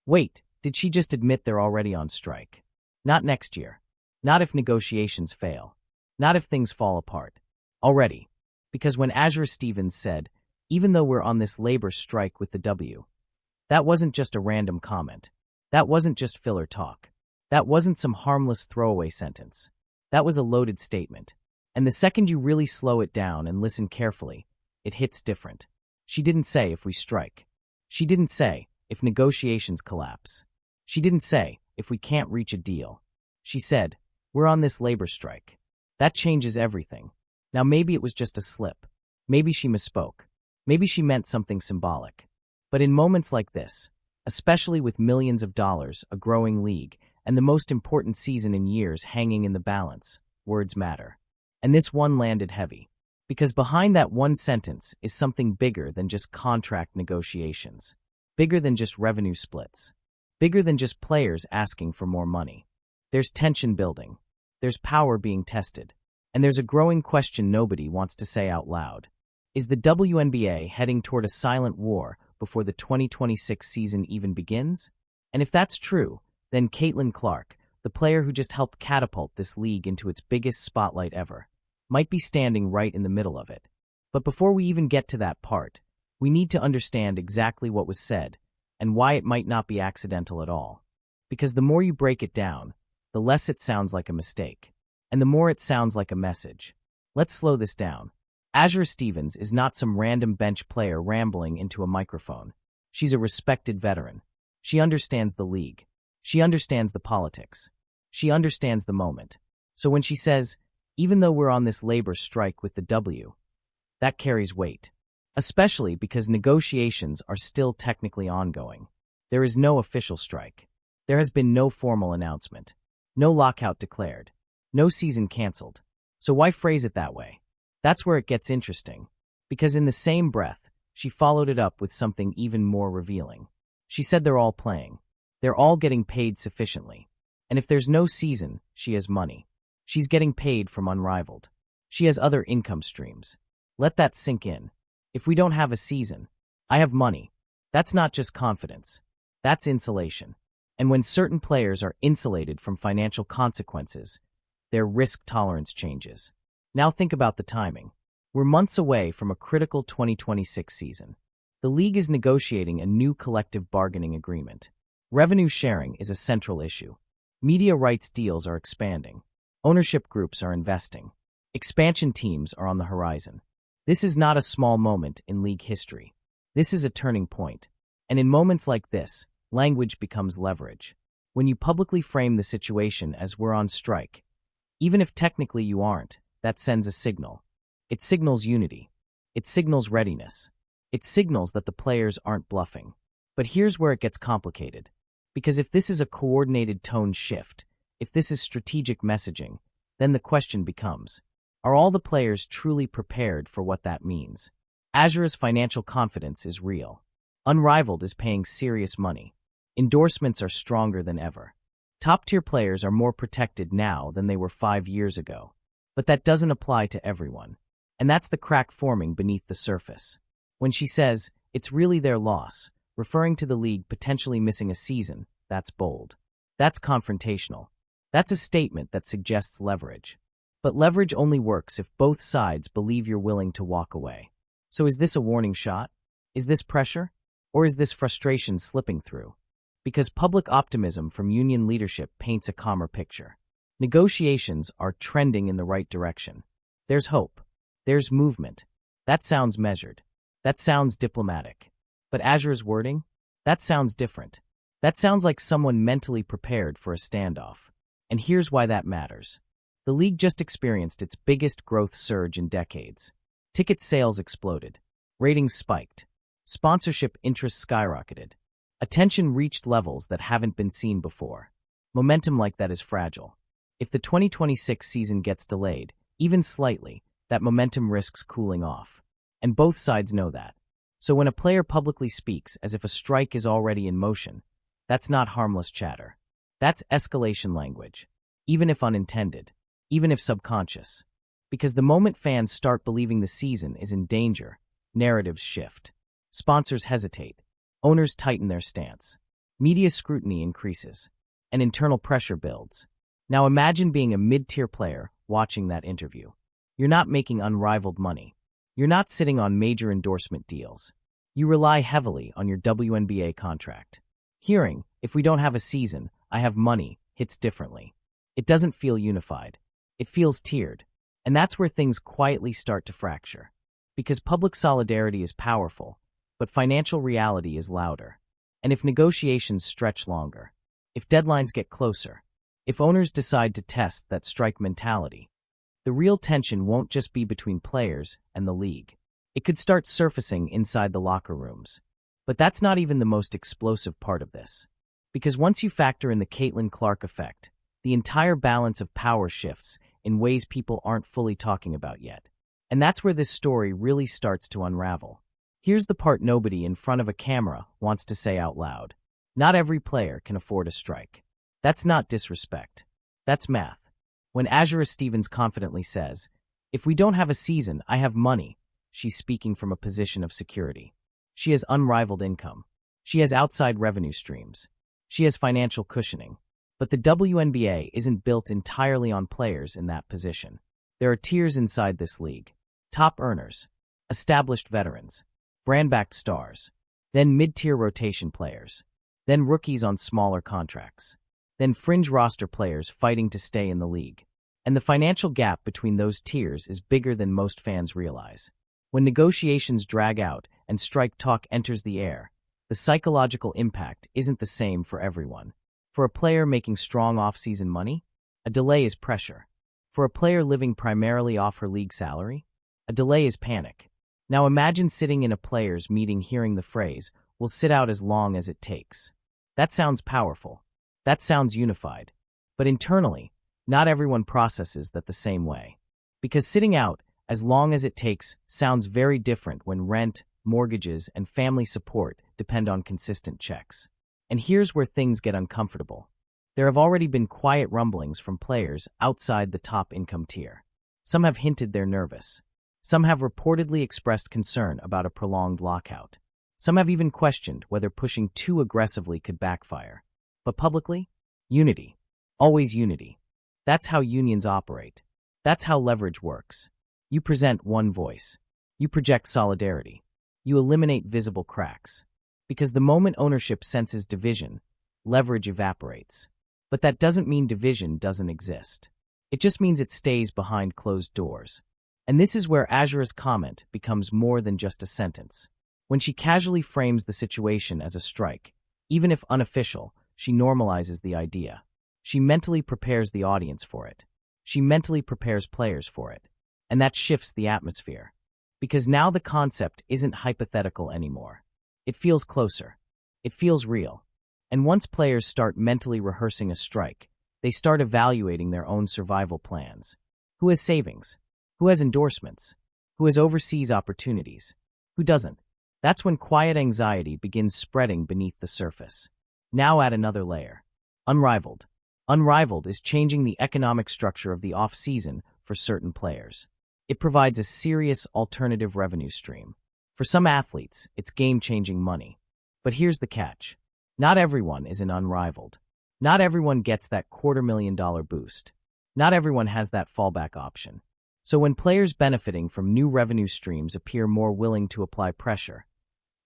Wait, did she just admit they're already on strike? Not next year. Not if negotiations fail. Not if things fall apart. Already. Because when Azura Stevens said, even though we're on this labor strike with the W, that wasn't just a random comment. That wasn't just filler talk. That wasn't some harmless throwaway sentence. That was a loaded statement. And the second you really slow it down and listen carefully, it hits different. She didn't say if we strike. She didn't say if negotiations collapse. She didn't say if we can't reach a deal. She said, we're on this labor strike. That changes everything. Now maybe it was just a slip. Maybe she misspoke. Maybe she meant something symbolic. But in moments like this, especially with millions of dollars, a growing league, and the most important season in years hanging in the balance, words matter. And this one landed heavy. Because behind that one sentence is something bigger than just contract negotiations. Bigger than just revenue splits. Bigger than just players asking for more money. There's tension building. There's power being tested. And there's a growing question nobody wants to say out loud. Is the WNBA heading toward a silent war before the 2026 season even begins? And if that's true, then Caitlin Clark, the player who just helped catapult this league into its biggest spotlight ever, might be standing right in the middle of it. But before we even get to that part, we need to understand exactly what was said and why it might not be accidental at all. Because the more you break it down, the less it sounds like a mistake, and the more it sounds like a message. Let's slow this down. Azura Stevens is not some random bench player rambling into a microphone. She's a respected veteran. She understands the league. She understands the politics. She understands the moment. So when she says, even though we're on this labor strike with the W, that carries weight. Especially because negotiations are still technically ongoing. There is no official strike. There has been no formal announcement. No lockout declared. No season canceled. So why phrase it that way? That's where it gets interesting. Because in the same breath, she followed it up with something even more revealing. She said they're all playing. They're all getting paid sufficiently. And if there's no season, she has money. She's getting paid from Unrivaled. She has other income streams. Let that sink in. If we don't have a season, I have money. That's not just confidence. That's insulation. And when certain players are insulated from financial consequences, their risk tolerance changes. Now think about the timing. We're months away from a critical 2026 season. The league is negotiating a new collective bargaining agreement. Revenue sharing is a central issue. Media rights deals are expanding. Ownership groups are investing. Expansion teams are on the horizon. This is not a small moment in league history. This is a turning point. And in moments like this, language becomes leverage. When you publicly frame the situation as we're on strike, even if technically you aren't, that sends a signal. It signals unity. It signals readiness. It signals that the players aren't bluffing. But here's where it gets complicated. Because if this is a coordinated tone shift, if this is strategic messaging, then the question becomes, are all the players truly prepared for what that means? Azura's financial confidence is real. Unrivaled is paying serious money. Endorsements are stronger than ever. Top-tier players are more protected now than they were 5 years ago. But that doesn't apply to everyone. And that's the crack forming beneath the surface. When she says, it's really their loss, referring to the league potentially missing a season, that's bold. That's confrontational. That's a statement that suggests leverage. But leverage only works if both sides believe you're willing to walk away. So is this a warning shot? Is this pressure? Or is this frustration slipping through? Because public optimism from union leadership paints a calmer picture. Negotiations are trending in the right direction. There's hope. There's movement. That sounds measured. That sounds diplomatic. But Azura's wording? That sounds different. That sounds like someone mentally prepared for a standoff. And here's why that matters. The league just experienced its biggest growth surge in decades. Ticket sales exploded. Ratings spiked. Sponsorship interest skyrocketed. Attention reached levels that haven't been seen before. Momentum like that is fragile. If the 2026 season gets delayed, even slightly, that momentum risks cooling off. And both sides know that. So when a player publicly speaks as if a strike is already in motion, that's not harmless chatter. That's escalation language, even if unintended, even if subconscious. Because the moment fans start believing the season is in danger, narratives shift. Sponsors hesitate. Owners tighten their stance. Media scrutiny increases, and internal pressure builds. Now imagine being a mid-tier player watching that interview. You're not making unrivaled money. You're not sitting on major endorsement deals. You rely heavily on your WNBA contract. Hearing, "If we don't have a season, I have money," hits differently. It doesn't feel unified. It feels tiered. And that's where things quietly start to fracture. Because public solidarity is powerful, but financial reality is louder. And if negotiations stretch longer, if deadlines get closer, if owners decide to test that strike mentality, the real tension won't just be between players and the league. It could start surfacing inside the locker rooms. But that's not even the most explosive part of this. Because once you factor in the Caitlin Clark effect, the entire balance of power shifts in ways people aren't fully talking about yet. And that's where this story really starts to unravel. Here's the part nobody in front of a camera wants to say out loud. Not every player can afford a strike. That's not disrespect. That's math. When Azura Stevens confidently says, "If we don't have a season, I have money," she's speaking from a position of security. She has unrivaled income. She has outside revenue streams. She has financial cushioning. But the WNBA isn't built entirely on players in that position. There are tiers inside this league. Top earners, established veterans, brand-backed stars, then mid-tier rotation players, then rookies on smaller contracts, then fringe roster players fighting to stay in the league. And the financial gap between those tiers is bigger than most fans realize. When negotiations drag out and strike talk enters the air, the psychological impact isn't the same for everyone. For a player making strong off-season money, a delay is pressure. For a player living primarily off her league salary, a delay is panic. Now imagine sitting in a players' meeting hearing the phrase, "We'll sit out as long as it takes." That sounds powerful. That sounds unified. But internally, not everyone processes that the same way. Because sitting out as long as it takes sounds very different when rent, mortgages, and family support depend on consistent checks. And here's where things get uncomfortable. There have already been quiet rumblings from players outside the top income tier. Some have hinted they're nervous. Some have reportedly expressed concern about a prolonged lockout. Some have even questioned whether pushing too aggressively could backfire. But publicly, unity. Always unity. That's how unions operate. That's how leverage works. You present one voice. You project solidarity. You eliminate visible cracks. Because the moment ownership senses division, leverage evaporates. But that doesn't mean division doesn't exist. It just means it stays behind closed doors. And this is where Azura's comment becomes more than just a sentence. When she casually frames the situation as a strike, even if unofficial, she normalizes the idea. She mentally prepares the audience for it. She mentally prepares players for it. And that shifts the atmosphere. Because now the concept isn't hypothetical anymore. It feels closer. It feels real. And once players start mentally rehearsing a strike, they start evaluating their own survival plans. Who has savings? Who has endorsements? Who has overseas opportunities? Who doesn't? That's when quiet anxiety begins spreading beneath the surface. Now add another layer. Unrivaled. Unrivaled is changing the economic structure of the off-season for certain players. It provides a serious alternative revenue stream. For some athletes, it's game-changing money. But here's the catch. Not everyone is an unrivaled. Not everyone gets that $250,000 boost. Not everyone has that fallback option. So when players benefiting from new revenue streams appear more willing to apply pressure,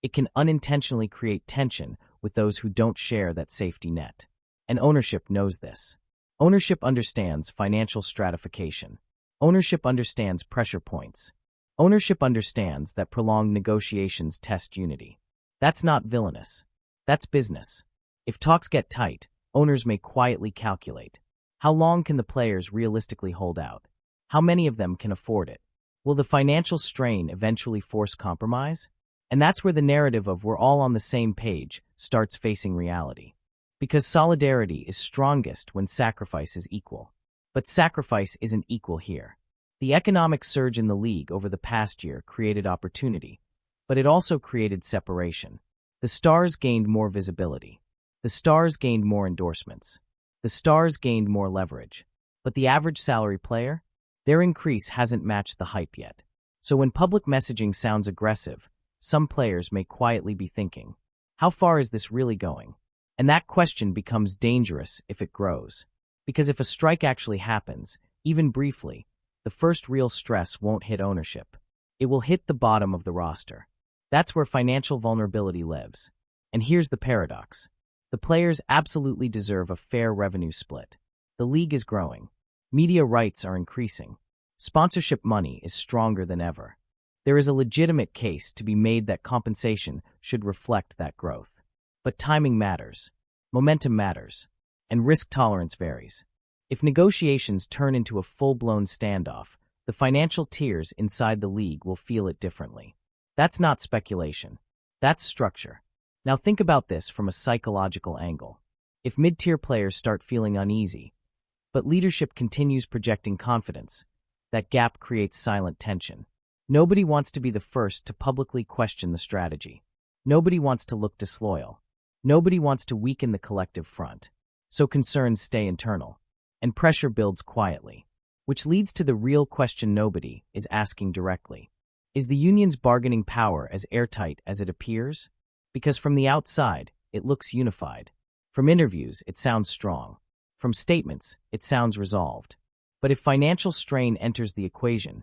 it can unintentionally create tension with those who don't share that safety net. And ownership knows this. Ownership understands financial stratification. Ownership understands pressure points. Ownership understands that prolonged negotiations test unity. That's not villainous. That's business. If talks get tight, owners may quietly calculate. How long can the players realistically hold out? How many of them can afford it? Will the financial strain eventually force compromise? And that's where the narrative of "we're all on the same page" starts facing reality. Because solidarity is strongest when sacrifice is equal. But sacrifice isn't equal here. The economic surge in the league over the past year created opportunity, but it also created separation. The stars gained more visibility. The stars gained more endorsements. The stars gained more leverage. But the average salary player? Their increase hasn't matched the hype yet. So when public messaging sounds aggressive, some players may quietly be thinking, how far is this really going? And that question becomes dangerous if it grows. Because if a strike actually happens, even briefly, the first real stress won't hit ownership. It will hit the bottom of the roster. That's where financial vulnerability lives. And here's the paradox. The players absolutely deserve a fair revenue split. The league is growing. Media rights are increasing. Sponsorship money is stronger than ever. There is a legitimate case to be made that compensation should reflect that growth. But timing matters. Momentum matters. And risk tolerance varies. If negotiations turn into a full-blown standoff, the financial tiers inside the league will feel it differently. That's not speculation. That's structure. Now think about this from a psychological angle. If mid-tier players start feeling uneasy, but leadership continues projecting confidence, that gap creates silent tension. Nobody wants to be the first to publicly question the strategy. Nobody wants to look disloyal. Nobody wants to weaken the collective front. So concerns stay internal, and pressure builds quietly, which leads to the real question nobody is asking directly. Is the union's bargaining power as airtight as it appears? Because from the outside, it looks unified. From interviews, it sounds strong. From statements, it sounds resolved. But if financial strain enters the equation,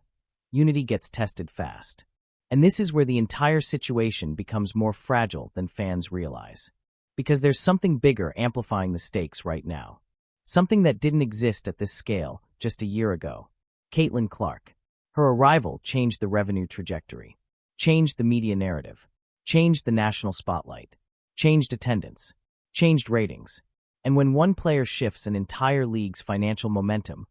unity gets tested fast. And this is where the entire situation becomes more fragile than fans realize. Because there's something bigger amplifying the stakes right now. Something that didn't exist at this scale just a year ago. Caitlin Clark. Her arrival changed the revenue trajectory, changed the media narrative, changed the national spotlight, changed attendance, changed ratings. And when one player shifts an entire league's financial momentum,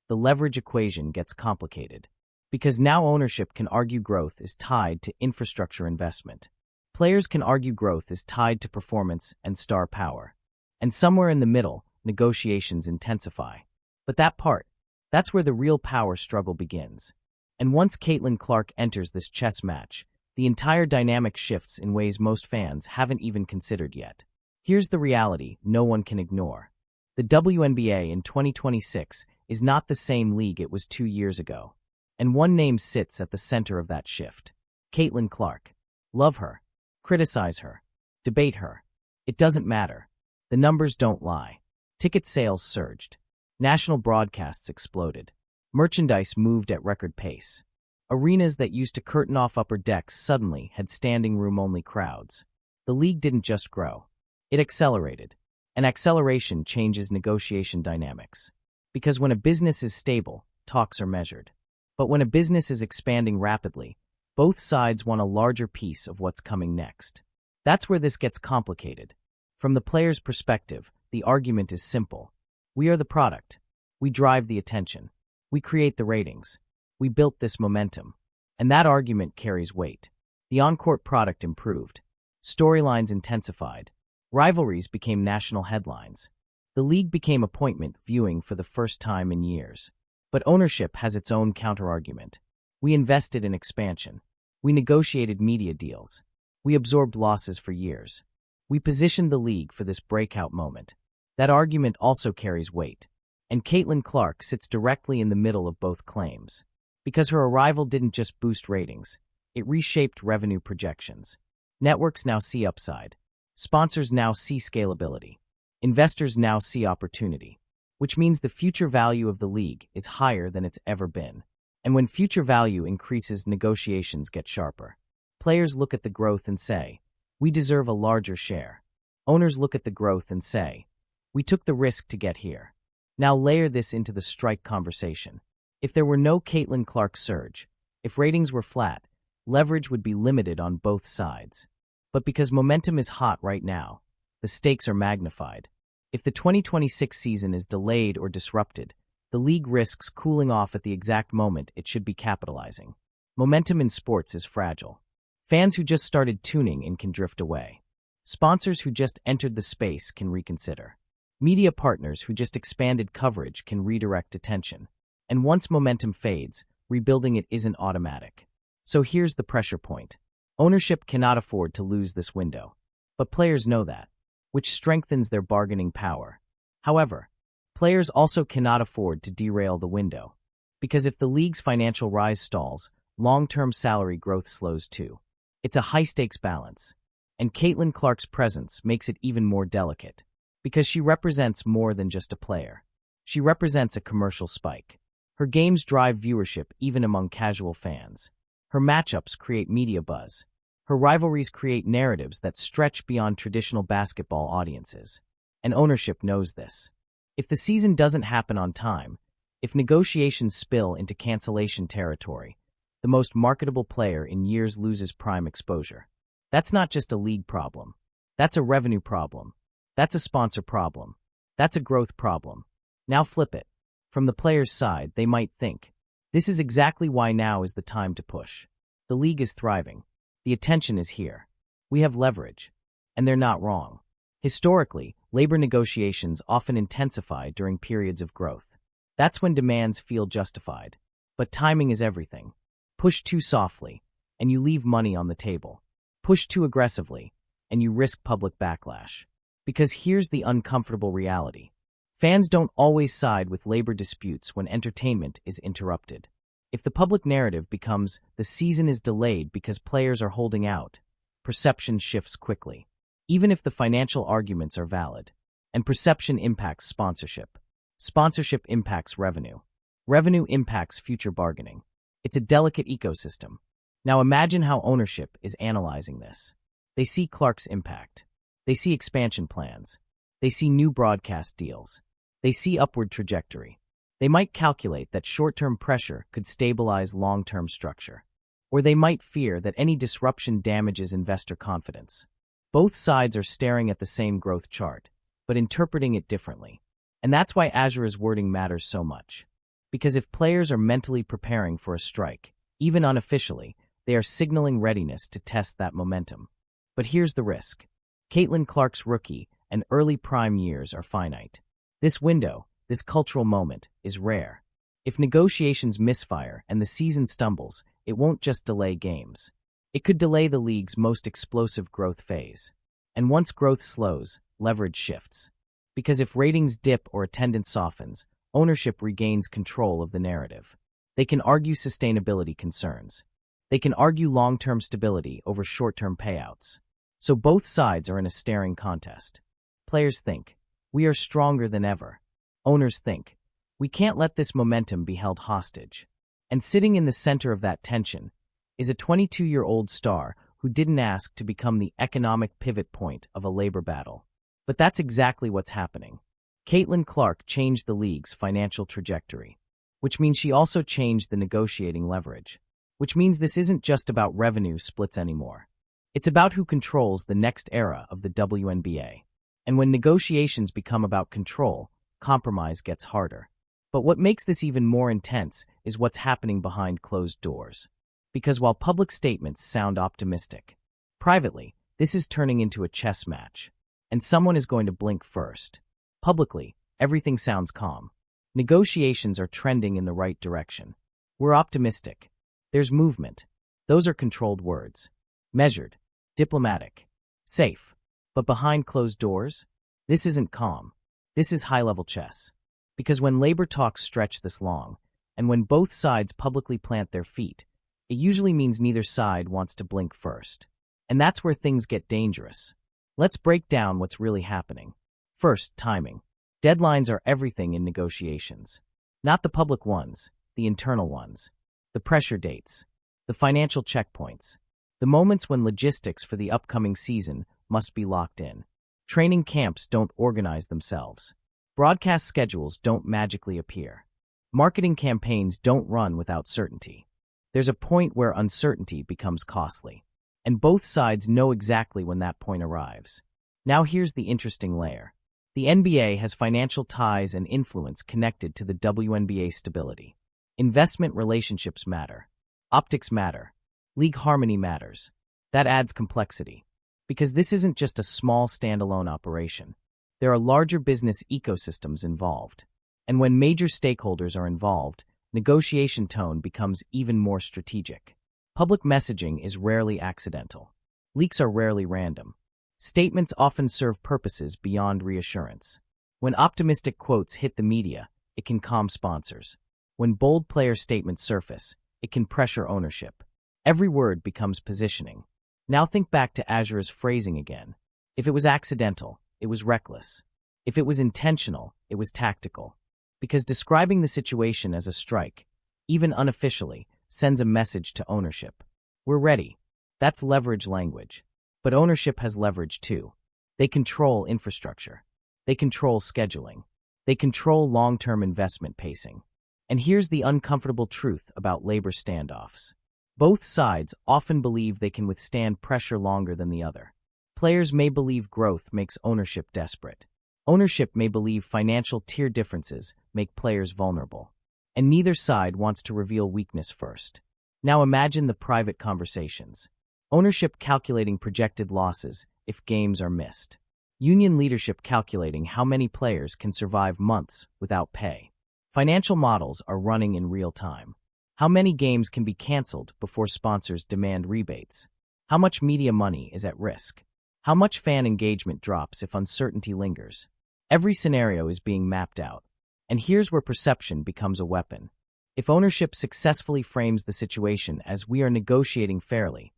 the leverage equation gets complicated. Because now ownership can argue growth is tied to infrastructure investment. Players can argue growth is tied to performance and star power. And somewhere in the middle, negotiations intensify. But that's where the real power struggle begins. And once Caitlin Clark enters this chess match, the entire dynamic shifts in ways most fans haven't even considered yet. Here's the reality no one can ignore. The WNBA in 2026 is not the same league it was 2 years ago. And one name sits at the center of that shift. Caitlin Clark. Love her. Criticize her. Debate her. It doesn't matter. The numbers don't lie. Ticket sales surged. National broadcasts exploded. Merchandise moved at record pace. Arenas that used to curtain off upper decks suddenly had standing room-only crowds. The league didn't just grow. It accelerated. And acceleration changes negotiation dynamics. Because when a business is stable, talks are measured. But when a business is expanding rapidly, both sides want a larger piece of what's coming next. That's where this gets complicated. From the player's perspective, the argument is simple. We are the product. We drive the attention. We create the ratings. We built this momentum. And that argument carries weight. The on-court product improved. Storylines intensified. Rivalries became national headlines. The league became appointment viewing for the first time in years. But ownership has its own counterargument. We invested in expansion. We negotiated media deals. We absorbed losses for years. We positioned the league for this breakout moment. That argument also carries weight. And Caitlin Clark sits directly in the middle of both claims. Because her arrival didn't just boost ratings, it reshaped revenue projections. Networks now see upside. Sponsors now see scalability. Investors now see opportunity. Which means the future value of the league is higher than it's ever been. And when future value increases, negotiations get sharper. Players look at the growth and say, we deserve a larger share. Owners look at the growth and say, we took the risk to get here. Now layer this into the strike conversation. If there were no Caitlin Clark surge, if ratings were flat, leverage would be limited on both sides. But because momentum is hot right now, the stakes are magnified. If the 2026 season is delayed or disrupted, the league risks cooling off at the exact moment it should be capitalizing. Momentum in sports is fragile. Fans who just started tuning in can drift away. Sponsors who just entered the space can reconsider. Media partners who just expanded coverage can redirect attention. And once momentum fades, rebuilding it isn't automatic. So here's the pressure point. Ownership cannot afford to lose this window. But players know that, which strengthens their bargaining power. However, players also cannot afford to derail the window. Because if the league's financial rise stalls, long-term salary growth slows too. It's a high-stakes balance. And Caitlin Clark's presence makes it even more delicate, because she represents more than just a player. She represents a commercial spike. Her games drive viewership even among casual fans. Her matchups create media buzz. Her rivalries create narratives that stretch beyond traditional basketball audiences. And ownership knows this. If the season doesn't happen on time, if negotiations spill into cancellation territory, the most marketable player in years loses prime exposure. That's not just a league problem. That's a revenue problem. That's a sponsor problem. That's a growth problem. Now flip it. From the player's side, they might think, this is exactly why now is the time to push. The league is thriving. The attention is here. We have leverage. And they're not wrong. Historically, labor negotiations often intensify during periods of growth. That's when demands feel justified. But timing is everything. Push too softly, and you leave money on the table. Push too aggressively, and you risk public backlash. Because here's the uncomfortable reality. Fans don't always side with labor disputes when entertainment is interrupted. If the public narrative becomes the season is delayed because players are holding out, perception shifts quickly, even if the financial arguments are valid. And perception impacts sponsorship. Sponsorship impacts revenue. Revenue impacts future bargaining. It's a delicate ecosystem. Now imagine how ownership is analyzing this. They see Clark's impact. They see expansion plans. They see new broadcast deals. They see upward trajectory. They might calculate that short-term pressure could stabilize long-term structure. Or they might fear that any disruption damages investor confidence. Both sides are staring at the same growth chart, but interpreting it differently. And that's why Azura's wording matters so much. Because if players are mentally preparing for a strike, even unofficially, they are signaling readiness to test that momentum. But here's the risk. Caitlin Clark's rookie and early prime years are finite. This window, this cultural moment, is rare. If negotiations misfire and the season stumbles, it won't just delay games. It could delay the league's most explosive growth phase. And once growth slows, leverage shifts. Because if ratings dip or attendance softens, ownership regains control of the narrative. They can argue sustainability concerns. They can argue long-term stability over short-term payouts. So both sides are in a staring contest. Players think, we are stronger than ever. Owners think, we can't let this momentum be held hostage. And sitting in the center of that tension is a 22-year-old star who didn't ask to become the economic pivot point of a labor battle. But that's exactly what's happening. Caitlin Clark changed the league's financial trajectory, which means she also changed the negotiating leverage, which means this isn't just about revenue splits anymore. It's about who controls the next era of the WNBA. And when negotiations become about control, compromise gets harder. But what makes this even more intense is what's happening behind closed doors. Because while public statements sound optimistic, privately, this is turning into a chess match. And someone is going to blink first. Publicly, everything sounds calm. Negotiations are trending in the right direction. We're optimistic. There's movement. Those are controlled words. Measured. Diplomatic. Safe. But behind closed doors, this isn't calm. This is high-level chess. Because when labor talks stretch this long, and when both sides publicly plant their feet, it usually means neither side wants to blink first. And that's where things get dangerous. Let's break down what's really happening. First, timing. Deadlines are everything in negotiations. Not the public ones, the internal ones. The pressure dates. The financial checkpoints. The moments when logistics for the upcoming season must be locked in. Training camps don't organize themselves. Broadcast schedules don't magically appear. Marketing campaigns don't run without certainty. There's a point where uncertainty becomes costly. And both sides know exactly when that point arrives. Now here's the interesting layer. The NBA has financial ties and influence connected to the WNBA stability. Investment relationships matter. Optics matter. League harmony matters. That adds complexity. Because this isn't just a small standalone operation. There are larger business ecosystems involved. And when major stakeholders are involved, negotiation tone becomes even more strategic. Public messaging is rarely accidental. Leaks are rarely random. Statements often serve purposes beyond reassurance. When optimistic quotes hit the media, it can calm sponsors. When bold player statements surface, it can pressure ownership. Every word becomes positioning. Now think back to Azura's phrasing again. If it was accidental, it was reckless. If it was intentional, it was tactical. Because describing the situation as a strike, even unofficially, sends a message to ownership. We're ready. That's leverage language. But ownership has leverage too. They control infrastructure. They control scheduling. They control long-term investment pacing. And here's the uncomfortable truth about labor standoffs. Both sides often believe they can withstand pressure longer than the other. Players may believe growth makes ownership desperate. Ownership may believe financial tier differences make players vulnerable. And neither side wants to reveal weakness first. Now imagine the private conversations. Ownership calculating projected losses if games are missed. Union leadership calculating how many players can survive months without pay. Financial models are running in real time. How many games can be canceled before sponsors demand rebates? How much media money is at risk? How much fan engagement drops if uncertainty lingers? Every scenario is being mapped out. And here's where perception becomes a weapon. If ownership successfully frames the situation as we are negotiating fairly,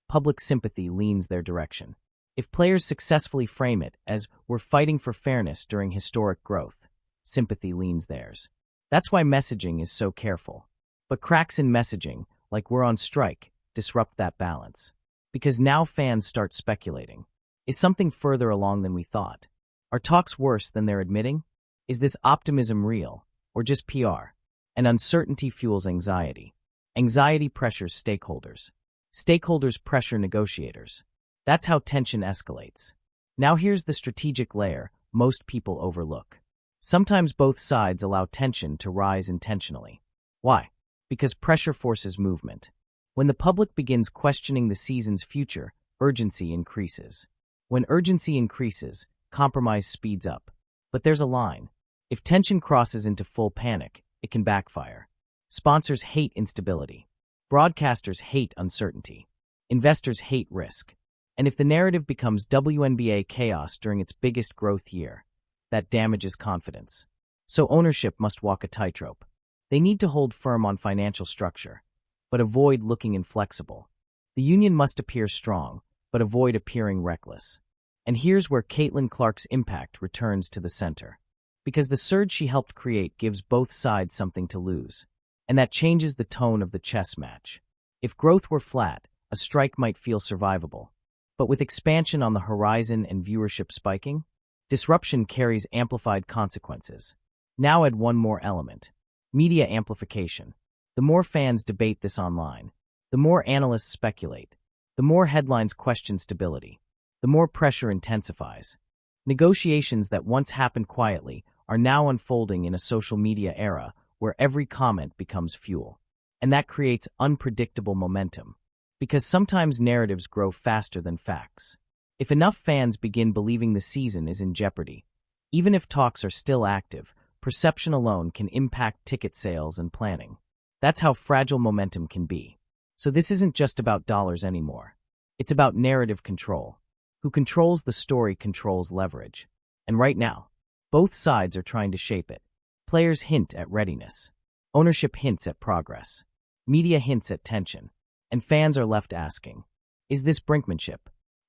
public sympathy leans their direction. If players successfully frame it as we're fighting for fairness during historic growth, sympathy leans theirs. That's why messaging is so careful. But cracks in messaging, like we're on strike, disrupt that balance. Because now fans start speculating. Is something further along than we thought? Are talks worse than they're admitting? Is this optimism real, or just PR? And uncertainty fuels anxiety. Anxiety pressures stakeholders. Stakeholders pressure negotiators. That's how tension escalates. Now here's the strategic layer most people overlook. Sometimes both sides allow tension to rise intentionally. Why? Because pressure forces movement. When the public begins questioning the season's future, urgency increases. When urgency increases, compromise speeds up. But there's a line. If tension crosses into full panic, it can backfire. Sponsors hate instability. Broadcasters hate uncertainty. Investors hate risk. And if the narrative becomes WNBA chaos during its biggest growth year, that damages confidence. So ownership must walk a tightrope. They need to hold firm on financial structure, but avoid looking inflexible. The union must appear strong, but avoid appearing reckless. And here's where Caitlin Clark's impact returns to the center. Because the surge she helped create gives both sides something to lose. And that changes the tone of the chess match. If growth were flat, a strike might feel survivable. But with expansion on the horizon and viewership spiking, disruption carries amplified consequences. Now add one more element. Media amplification. The more fans debate this online, the more analysts speculate, the more headlines question stability, the more pressure intensifies. Negotiations that once happened quietly are now unfolding in a social media era where every comment becomes fuel. And that creates unpredictable momentum. Because sometimes narratives grow faster than facts. If enough fans begin believing the season is in jeopardy, even if talks are still active, perception alone can impact ticket sales and planning. That's how fragile momentum can be. So this isn't just about dollars anymore. It's about narrative control. Who controls the story controls leverage. And right now, both sides are trying to shape it. Players hint at readiness. Ownership hints at progress. Media hints at tension. And fans are left asking, is this brinkmanship?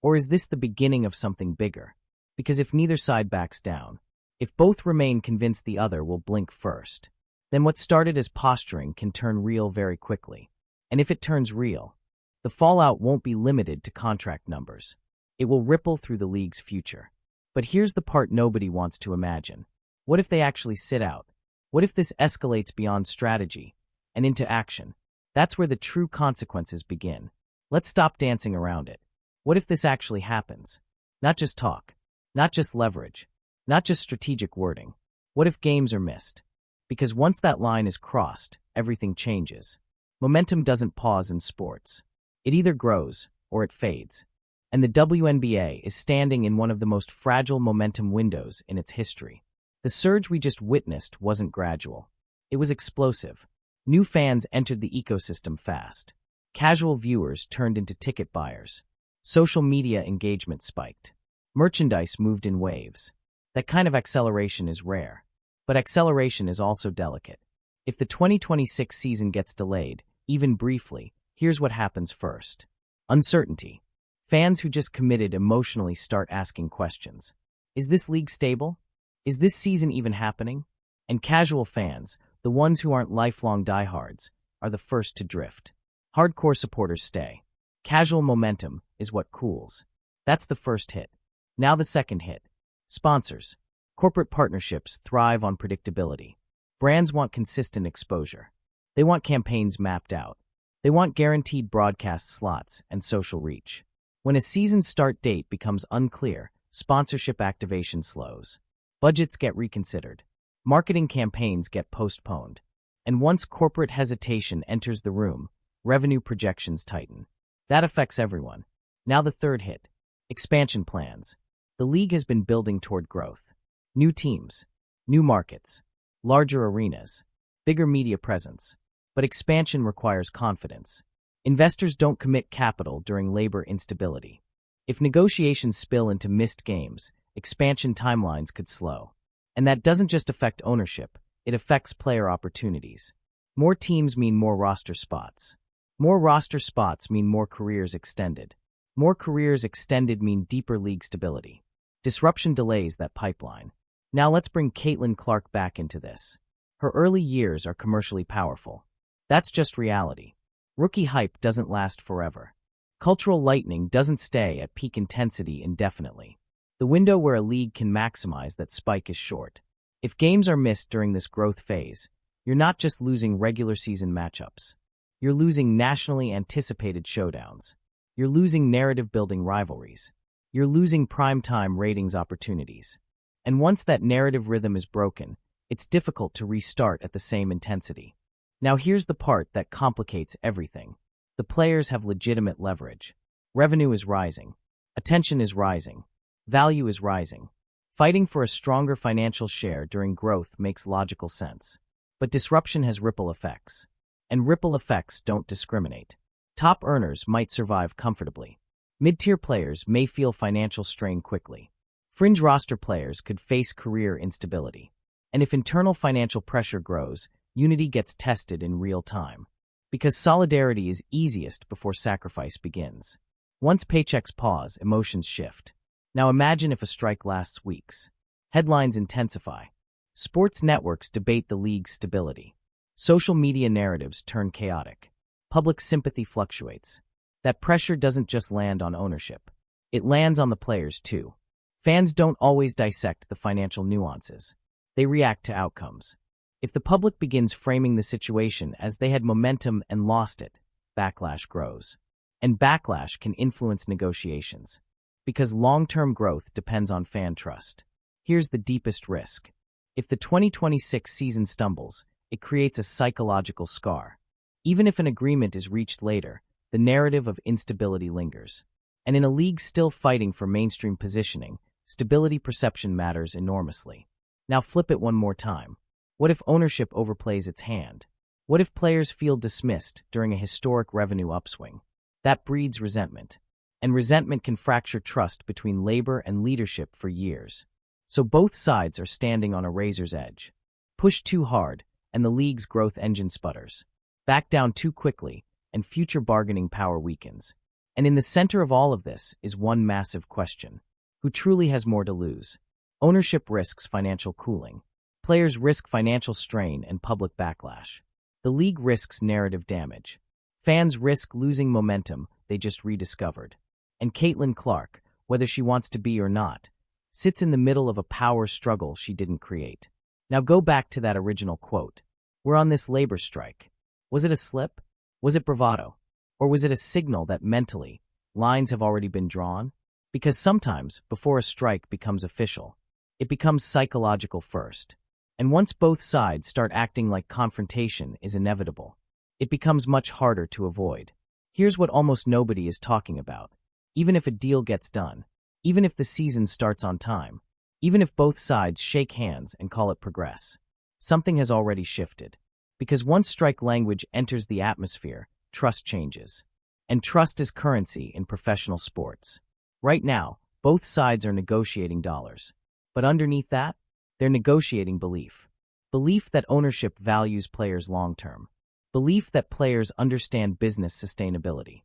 Or is this the beginning of something bigger? Because if neither side backs down, if both remain convinced the other will blink first, then what started as posturing can turn real very quickly. And if it turns real, the fallout won't be limited to contract numbers. It will ripple through the league's future. But here's the part nobody wants to imagine. What if they actually sit out? What if this escalates beyond strategy and into action? That's where the true consequences begin. Let's stop dancing around it. What if this actually happens? Not just talk, not just leverage, not just strategic wording. What if games are missed? Because once that line is crossed, everything changes. Momentum doesn't pause in sports. It either grows or it fades. And the WNBA is standing in one of the most fragile momentum windows in its history. The surge we just witnessed wasn't gradual. It was explosive. New fans entered the ecosystem fast. Casual viewers turned into ticket buyers. Social media engagement spiked. Merchandise moved in waves. That kind of acceleration is rare. But acceleration is also delicate. If the 2026 season gets delayed, even briefly, here's what happens first. Uncertainty. Fans who just committed emotionally start asking questions. Is this league stable? Is this season even happening? And casual fans, the ones who aren't lifelong diehards, are the first to drift. Hardcore supporters stay. Casual momentum is what cools. That's the first hit. Now the second hit. Sponsors. Corporate partnerships thrive on predictability. Brands want consistent exposure. They want campaigns mapped out. They want guaranteed broadcast slots and social reach. When a season's start date becomes unclear, sponsorship activation slows. Budgets get reconsidered. Marketing campaigns get postponed. And once corporate hesitation enters the room, revenue projections tighten. That affects everyone. Now the third hit. Expansion plans. The league has been building toward growth. New teams, new markets, larger arenas, bigger media presence. But expansion requires confidence. Investors don't commit capital during labor instability. If negotiations spill into missed games, expansion timelines could slow. And that doesn't just affect ownership, it affects player opportunities. More teams mean more roster spots. More roster spots mean more careers extended. More careers extended mean deeper league stability. Disruption delays that pipeline. Now let's bring Caitlin Clark back into this. Her early years are commercially powerful. That's just reality. Rookie hype doesn't last forever. Cultural lightning doesn't stay at peak intensity indefinitely. The window where a league can maximize that spike is short. If games are missed during this growth phase, you're not just losing regular season matchups. You're losing nationally anticipated showdowns. You're losing narrative-building rivalries. You're losing primetime ratings opportunities. And once that narrative rhythm is broken, it's difficult to restart at the same intensity. Now here's the part that complicates everything. The players have legitimate leverage. Revenue is rising. Attention is rising. Value is rising. Fighting for a stronger financial share during growth makes logical sense. But disruption has ripple effects. And ripple effects don't discriminate. Top earners might survive comfortably. Mid-tier players may feel financial strain quickly. Fringe roster players could face career instability. And if internal financial pressure grows, unity gets tested in real time. Because solidarity is easiest before sacrifice begins. Once paychecks pause, emotions shift. Now imagine if a strike lasts weeks. Headlines intensify. Sports networks debate the league's stability. Social media narratives turn chaotic. Public sympathy fluctuates. That pressure doesn't just land on ownership. It lands on the players too. Fans don't always dissect the financial nuances. They react to outcomes. If the public begins framing the situation as they had momentum and lost it, backlash grows. And backlash can influence negotiations. Because long-term growth depends on fan trust. Here's the deepest risk. If the 2026 season stumbles, it creates a psychological scar. Even if an agreement is reached later, the narrative of instability lingers. And in a league still fighting for mainstream positioning, stability perception matters enormously. Now flip it one more time. What if ownership overplays its hand? What if players feel dismissed during a historic revenue upswing? That breeds resentment. And resentment can fracture trust between labor and leadership for years. So both sides are standing on a razor's edge. Push too hard, and the league's growth engine sputters. Back down too quickly, and future bargaining power weakens. And in the center of all of this is one massive question. Who truly has more to lose? Ownership risks financial cooling. Players risk financial strain and public backlash. The league risks narrative damage. Fans risk losing momentum they just rediscovered. And Caitlin Clark, whether she wants to be or not, sits in the middle of a power struggle she didn't create. Now go back to that original quote. We're on this labor strike. Was it a slip? Was it bravado? Or was it a signal that mentally, lines have already been drawn? Because sometimes, before a strike becomes official, it becomes psychological first. And once both sides start acting like confrontation is inevitable, it becomes much harder to avoid. Here's what almost nobody is talking about. Even if a deal gets done, even if the season starts on time, even if both sides shake hands and call it progress, something has already shifted. Because once strike language enters the atmosphere, trust changes. And trust is currency in professional sports. Right now, both sides are negotiating dollars. But underneath that, they're negotiating belief. Belief that ownership values players long-term. Belief that players understand business sustainability.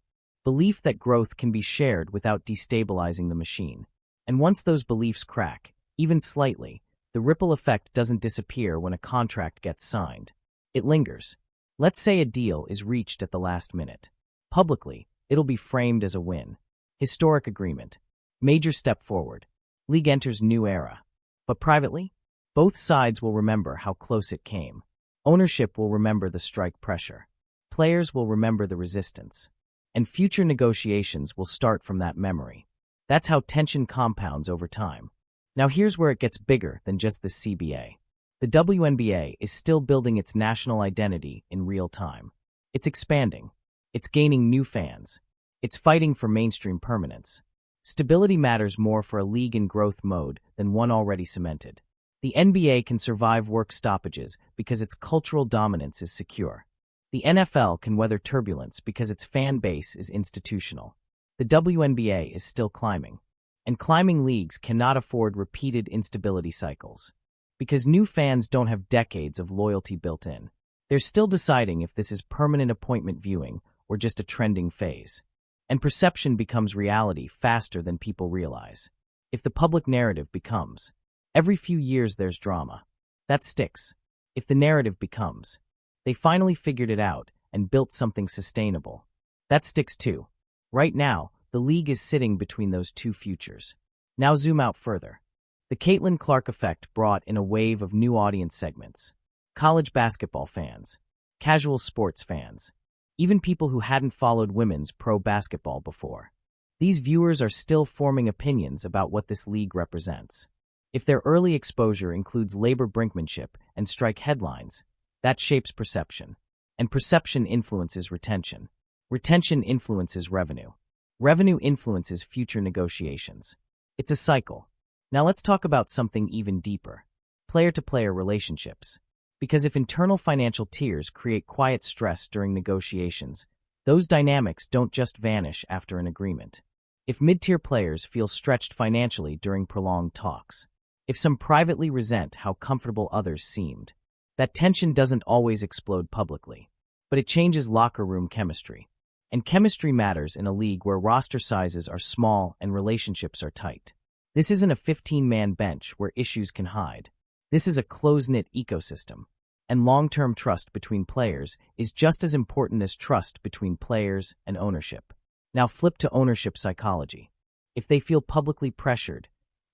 belief that growth can be shared without destabilizing the machine. And once those beliefs crack, even slightly, the ripple effect doesn't disappear when a contract gets signed. It lingers. Let's say a deal is reached at the last minute. Publicly, it'll be framed as a win. Historic agreement. Major step forward. League enters new era. But privately, both sides will remember how close it came. Ownership will remember the strike pressure. Players will remember the resistance. And future negotiations will start from that memory. That's how tension compounds over time. Now here's where it gets bigger than just the CBA. The WNBA is still building its national identity in real time. It's expanding. It's gaining new fans. It's fighting for mainstream permanence. Stability matters more for a league in growth mode than one already cemented. The NBA can survive work stoppages because its cultural dominance is secure. The NFL can weather turbulence because its fan base is institutional. The WNBA is still climbing. And climbing leagues cannot afford repeated instability cycles. Because new fans don't have decades of loyalty built in. They're still deciding if this is permanent appointment viewing or just a trending phase. And perception becomes reality faster than people realize. If the public narrative becomes, every few years there's drama, that sticks. If the narrative becomes, they finally figured it out and built something sustainable, that sticks too. Right now, the league is sitting between those two futures. Now zoom out further. The Caitlin Clark effect brought in a wave of new audience segments. College basketball fans, casual sports fans, even people who hadn't followed women's pro basketball before. These viewers are still forming opinions about what this league represents. If their early exposure includes labor brinkmanship and strike headlines, that shapes perception. And perception influences retention. Retention influences revenue. Revenue influences future negotiations. It's a cycle. Now let's talk about something even deeper. Player-to-player relationships. Because if internal financial tiers create quiet stress during negotiations, those dynamics don't just vanish after an agreement. If mid-tier players feel stretched financially during prolonged talks, if some privately resent how comfortable others seemed, that tension doesn't always explode publicly, but it changes locker room chemistry. And chemistry matters in a league where roster sizes are small and relationships are tight. This isn't a 15-man bench where issues can hide. This is a close-knit ecosystem, and long-term trust between players is just as important as trust between players and ownership. Now flip to ownership psychology. If they feel publicly pressured,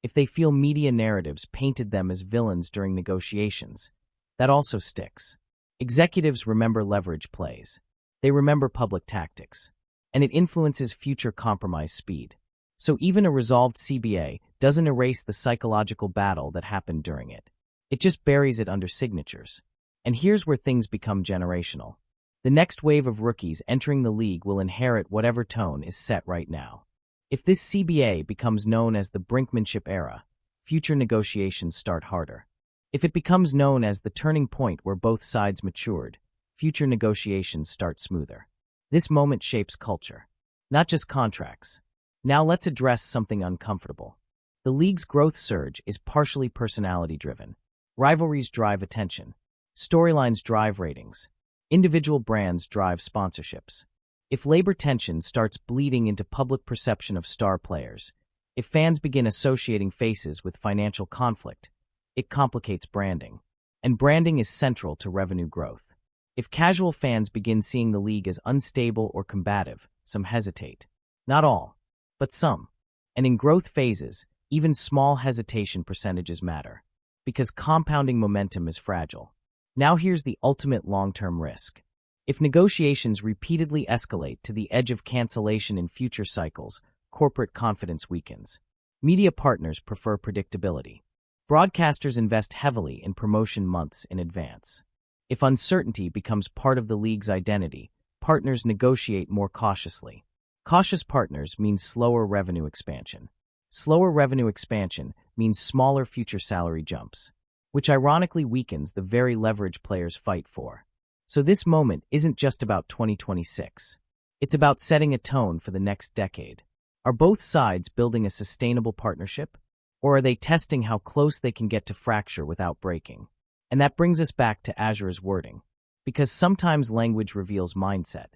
if they feel media narratives painted them as villains during negotiations, that also sticks. Executives remember leverage plays. They remember public tactics, and it influences future compromise speed. So even a resolved CBA doesn't erase the psychological battle that happened during it. It just buries it under signatures. And here's where things become generational. The next wave of rookies entering the league will inherit whatever tone is set right now. If this CBA becomes known as the brinkmanship era, future negotiations start harder. If it becomes known as the turning point where both sides matured, future negotiations start smoother. This moment shapes culture, not just contracts. Now let's address something uncomfortable. The league's growth surge is partially personality-driven. Rivalries drive attention. Storylines drive ratings. Individual brands drive sponsorships. If labor tension starts bleeding into public perception of star players, if fans begin associating faces with financial conflict, it complicates branding. And branding is central to revenue growth. If casual fans begin seeing the league as unstable or combative, some hesitate. Not all, but some. And in growth phases, even small hesitation percentages matter. Because compounding momentum is fragile. Now here's the ultimate long-term risk. If negotiations repeatedly escalate to the edge of cancellation in future cycles, corporate confidence weakens. Media partners prefer predictability. Broadcasters invest heavily in promotion months in advance. If uncertainty becomes part of the league's identity, partners negotiate more cautiously. Cautious partners means slower revenue expansion. Slower revenue expansion means smaller future salary jumps, which ironically weakens the very leverage players fight for. So this moment isn't just about 2026. It's about setting a tone for the next decade. Are both sides building a sustainable partnership? Or are they testing how close they can get to fracture without breaking? And that brings us back to Azura's wording. Because sometimes language reveals mindset.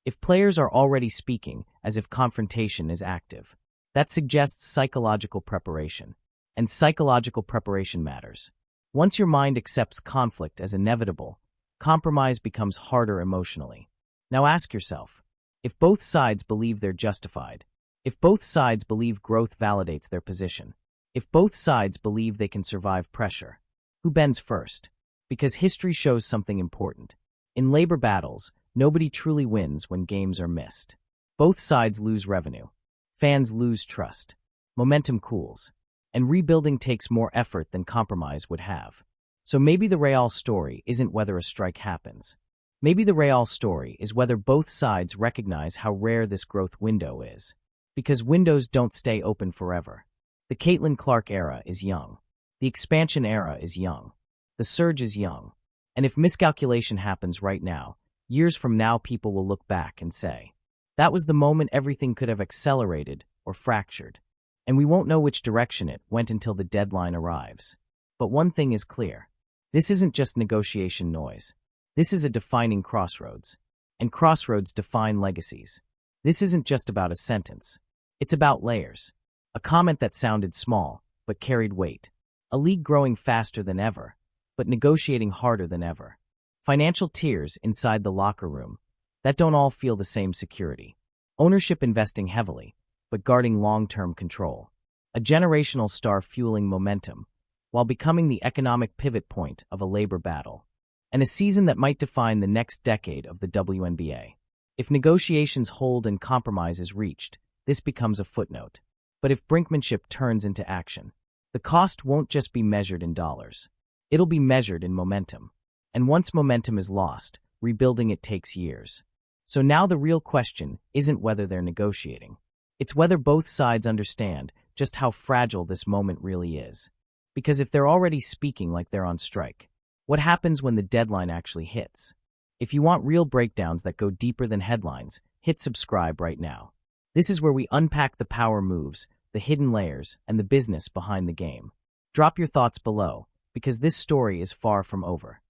If players are already speaking as if confrontation is active, that suggests psychological preparation. And psychological preparation matters. Once your mind accepts conflict as inevitable, compromise becomes harder emotionally. Now ask yourself, if both sides believe they're justified, if both sides believe growth validates their position, if both sides believe they can survive pressure, who bends first? Because history shows something important. In labor battles, nobody truly wins when games are missed. Both sides lose revenue. Fans lose trust. Momentum cools. And rebuilding takes more effort than compromise would have. So maybe the Real story isn't whether a strike happens. Maybe the Real story is whether both sides recognize how rare this growth window is. Because windows don't stay open forever. The Caitlin Clark era is young. The expansion era is young. The surge is young. And if miscalculation happens right now, years from now people will look back and say, that was the moment everything could have accelerated or fractured. And we won't know which direction it went until the deadline arrives. But one thing is clear. This isn't just negotiation noise. This is a defining crossroads. And crossroads define legacies. This isn't just about a sentence. It's about layers. A comment that sounded small, but carried weight. A league growing faster than ever, but negotiating harder than ever. Financial tiers inside the locker room that don't all feel the same security. Ownership investing heavily, but guarding long-term control. A generational star fueling momentum, while becoming the economic pivot point of a labor battle. And a season that might define the next decade of the WNBA. If negotiations hold and compromise is reached, this becomes a footnote. But if brinkmanship turns into action, the cost won't just be measured in dollars. It'll be measured in momentum. And once momentum is lost, rebuilding it takes years. So now the real question isn't whether they're negotiating. It's whether both sides understand just how fragile this moment really is. Because if they're already speaking like they're on strike, what happens when the deadline actually hits? If you want real breakdowns that go deeper than headlines, hit subscribe right now. This is where we unpack the power moves, the hidden layers, and the business behind the game. Drop your thoughts below, because this story is far from over.